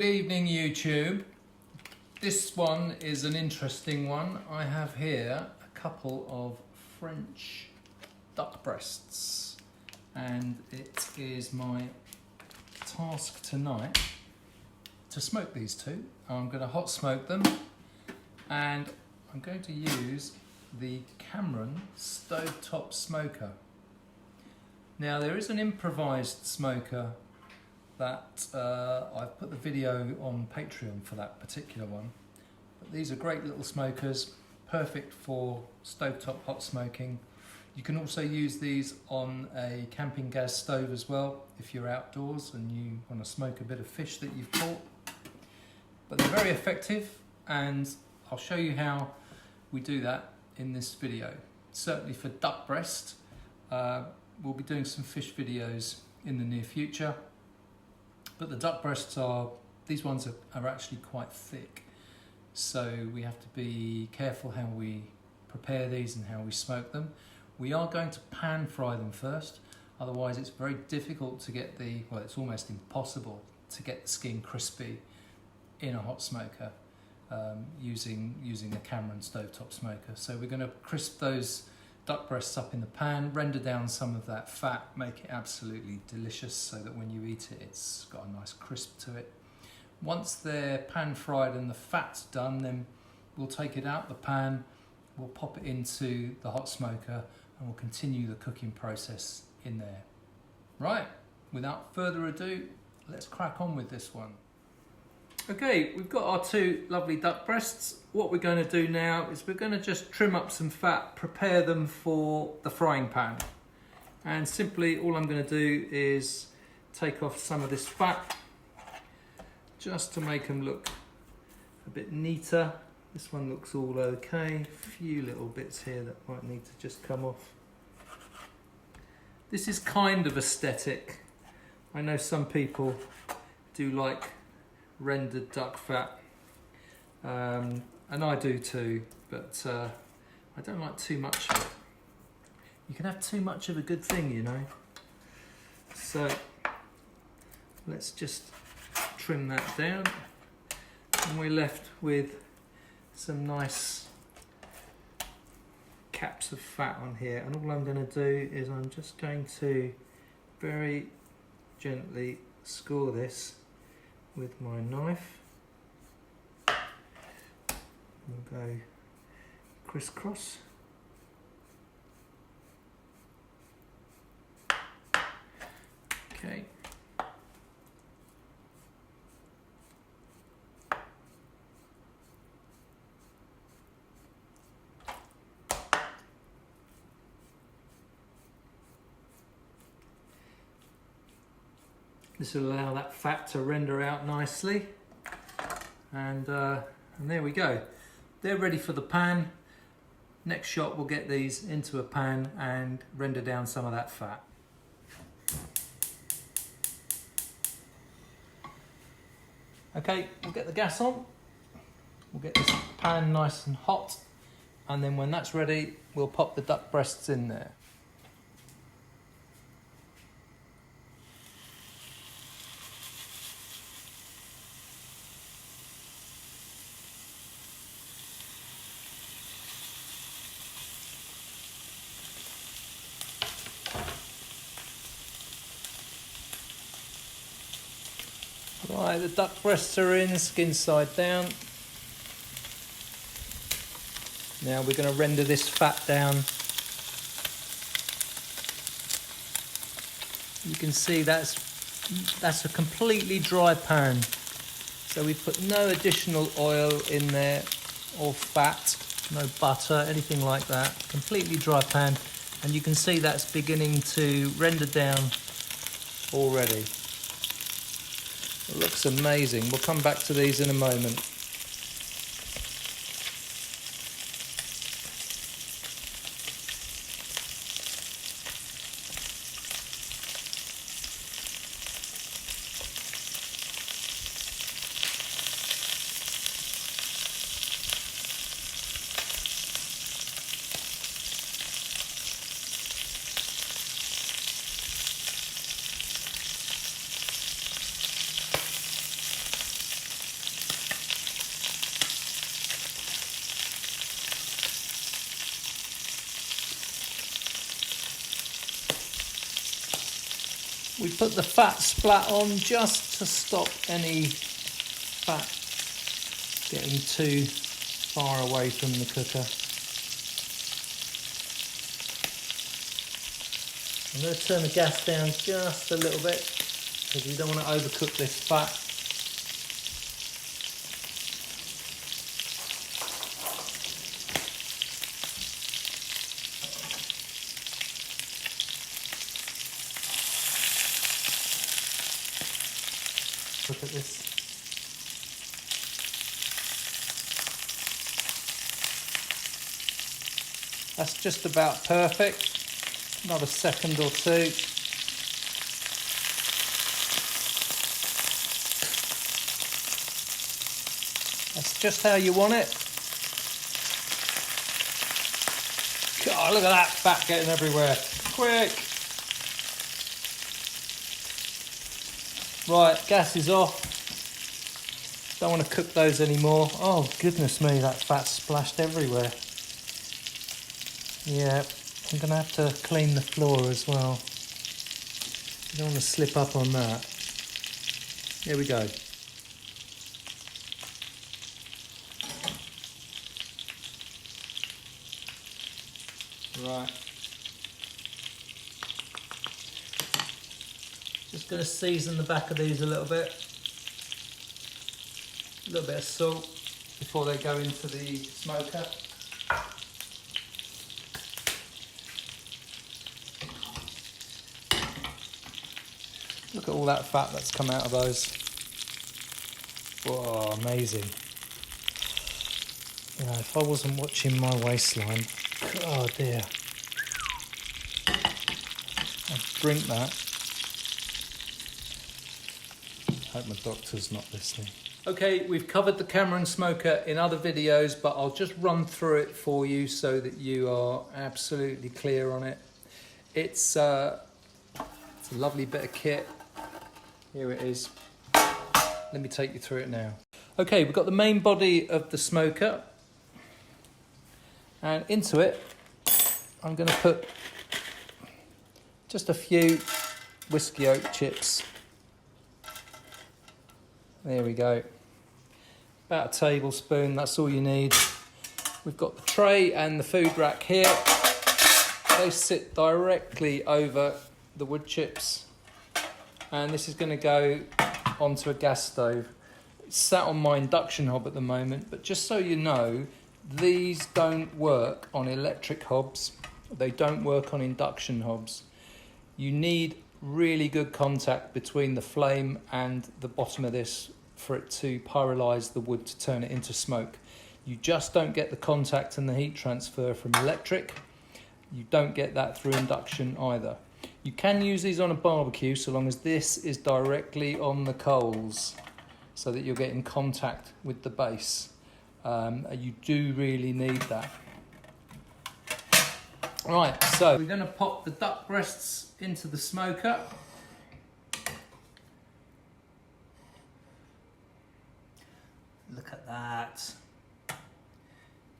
Good evening, YouTube. This one is an interesting one. I have here a couple of French duck breasts, and it is my task tonight to smoke these two. I'm going to hot smoke them, and I'm going to use the Cameron Stovetop smoker. Now, there is an improvised smoker that I've put the video on Patreon for that particular one. But these are great little smokers, perfect for stovetop hot smoking. You can also use these on a camping gas stove as well if you're outdoors and you want to smoke a bit of fish that you've caught. But they're very effective, and I'll show you how we do that in this video. Certainly for duck breast, we'll be doing some fish videos in the near future. But the duck breasts these ones are actually quite thick. So we have to be careful how we prepare these and how we smoke them. We are going to pan fry them first, otherwise it's very difficult to get it's almost impossible to get the skin crispy in a hot smoker using a Cameron Stovetop smoker. So we're going to crisp those duck breasts up in the pan, render down some of that fat, make it absolutely delicious so that when you eat it, it's got a nice crisp to it. Once they're pan fried and the fat's done, then we'll take it out the pan, we'll pop it into the hot smoker, and we'll continue the cooking process in there. Right, without further ado, let's crack on with this one. Okay, we've got our two lovely duck breasts. What we're going to do now is we're going to just trim up some fat, prepare them for the frying pan. And simply all I'm going to do is take off some of this fat just to make them look a bit neater. This one looks all okay. A few little bits here that might need to just come off. This is kind of aesthetic. I know some people do like rendered duck fat, and I do too, but I don't like too much of it. You can have too much of a good thing, you know. So let's just trim that down, and we're left with some nice caps of fat on here. And all I'm going to do is I'm just going to very gently score this with my knife. We'll go crisscross. Okay. This will allow that fat to render out nicely, and there we go. They're ready for the pan. Next shot, we'll get these into a pan and render down some of that fat. Okay, we'll get the gas on. We'll get this pan nice and hot, and then when that's ready, we'll pop the duck breasts in there. Right, the duck breasts are in, skin side down. Now we're going to render this fat down. You can see that's a completely dry pan. So we put no additional oil in there or fat, no butter, anything like that. Completely dry pan, and you can see that's beginning to render down already. It looks amazing. We'll come back to these in a moment. We put the fat splat on just to stop any fat getting too far away from the cooker. I'm going to turn the gas down just a little bit because you don't want to overcook this fat. Look at this. That's just about perfect. Another second or two. That's just how you want it. God, look at that fat getting everywhere. Quick! Right, gas is off. Don't want to cook those anymore. Oh, goodness me, that fat splashed everywhere. Yeah, I'm going to have to clean the floor as well. You don't want to slip up on that. Here we go. Right. Just going to season the back of these a little bit. A little bit of salt before they go into the smoker. Look at all that fat that's come out of those. Whoa, amazing. You know, if I wasn't watching my waistline, oh dear, I'd drink that. Hope my doctor's not listening. Okay, we've covered the Cameron smoker in other videos, but I'll just run through it for you so that you are absolutely clear on it. It's a lovely bit of kit. Here it is. Let me take you through it now. Okay, we've got the main body of the smoker, and into it I'm going to put just a few whiskey oak chips. There we go. About a tablespoon, that's all you need. We've got the tray and the food rack here. They sit directly over the wood chips. And this is going to go onto a gas stove. It's sat on my induction hob at the moment, but just so you know, these don't work on electric hobs. They don't work on induction hobs. You need really good contact between the flame and the bottom of this for it to pyrolyse the wood to turn it into smoke. You just don't get the contact and the heat transfer from electric. You don't get that through induction either. You can use these on a barbecue so long as this is directly on the coals so that you're getting contact with the base. You do really need that. Right, so we're going to pop the duck breasts into the smoker. Look at that.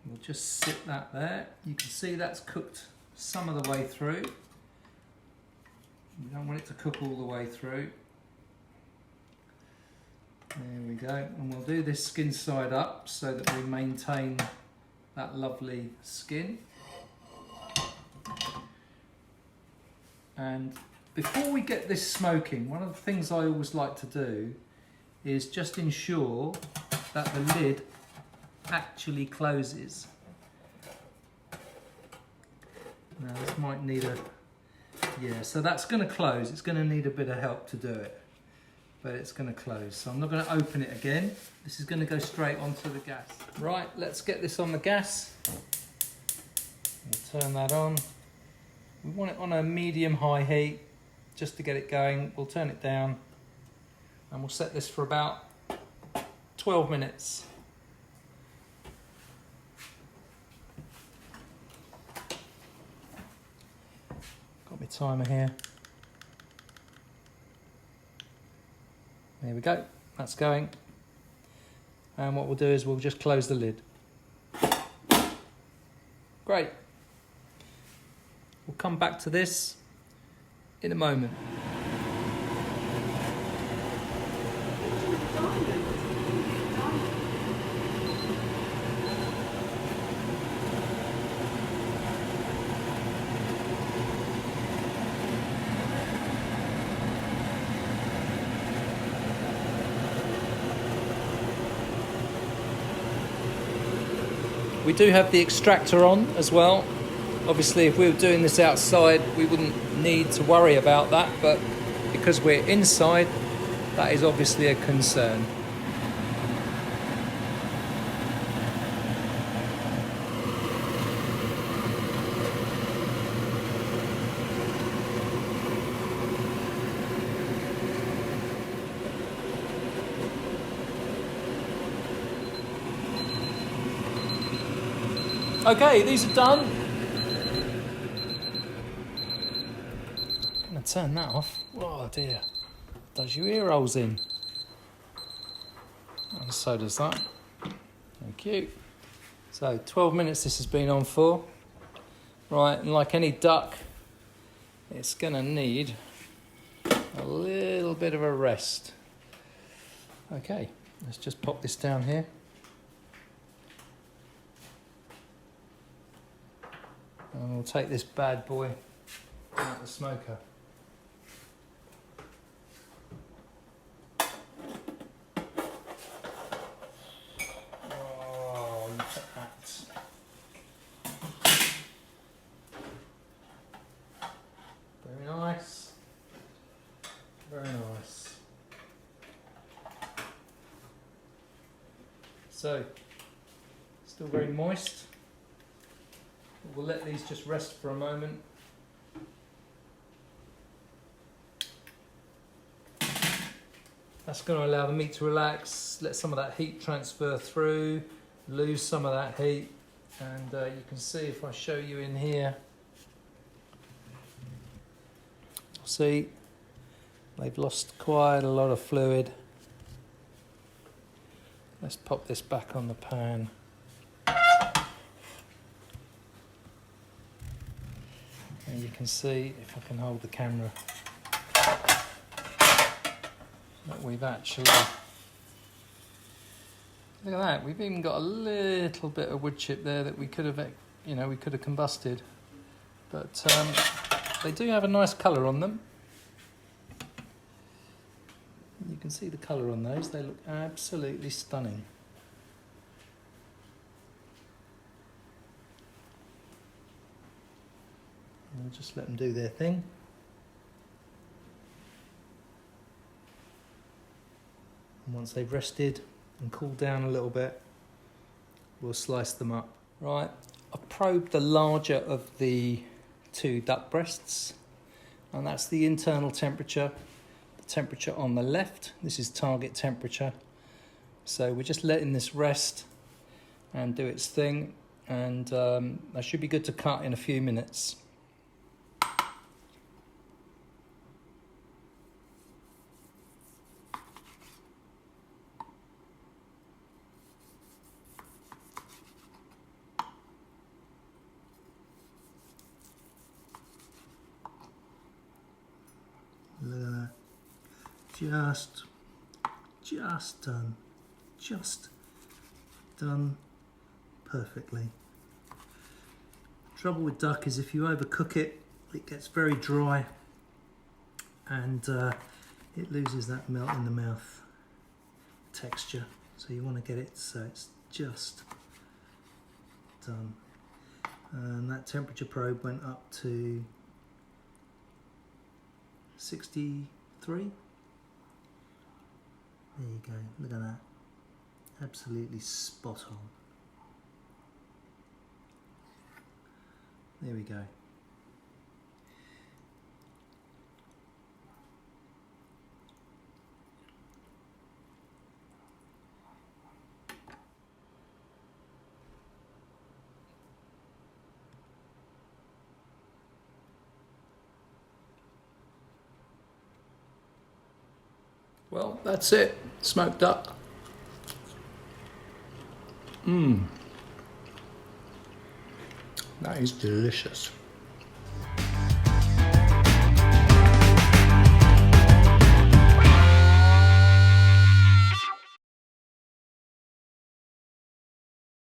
We'll just sit that there. You can see that's cooked some of the way through. You don't want it to cook all the way through. There we go. And we'll do this skin side up so that we maintain that lovely skin. And before we get this smoking, one of the things I always like to do is just ensure that the lid actually closes. Now this might need a, yeah, so that's going to close. It's going to need a bit of help to do it, but it's going to close. So I'm not going to open it again. This is going to go straight onto the gas. Right, let's get this on the gas. We'll turn that on. We want it on a medium-high heat just to get it going. We'll turn it down and we'll set this for about 12 minutes. Got my timer here. There we go, that's going. And what we'll do is we'll just close the lid. Great. We'll come back to this in a moment. We do have the extractor on as well. Obviously, if we were doing this outside, we wouldn't need to worry about that, but because we're inside, that is obviously a concern. Okay, these are done. I'm going to turn that off. Oh dear. Does your ear holes in. And so does that. Thank you. So 12 minutes this has been on for. Right, and like any duck, it's going to need a little bit of a rest. Okay, let's just pop this down here. And we'll take this bad boy out the smoker. Oh, look at that. Very nice. Very nice. So, still very moist. We'll let these just rest for a moment. That's going to allow the meat to relax, let some of that heat transfer through, lose some of that heat, and you can see if I show you in here, see they've lost quite a lot of fluid. Let's pop this back on the pan. And you can see, if I can hold the camera, that we've actually, look at that, we've even got a little bit of wood chip there that we could have, you know, we could have combusted. But they do have a nice colour on them. You can see the colour on those, they look absolutely stunning. We'll just let them do their thing. And once they've rested and cooled down a little bit, we'll slice them up. Right, I've probed the larger of the two duck breasts, and that's the internal temperature. The temperature on the left, this is target temperature. So we're just letting this rest and do its thing, and that should be good to cut in a few minutes. Look at that. Just done perfectly. Trouble with duck is if you overcook it, it gets very dry and it loses that melt in the mouth texture. So you want to get it so it's just done. And that temperature probe went up to 63. There you go, look at that. Absolutely spot on. There we go. Well, that's it. Smoked duck. That is delicious.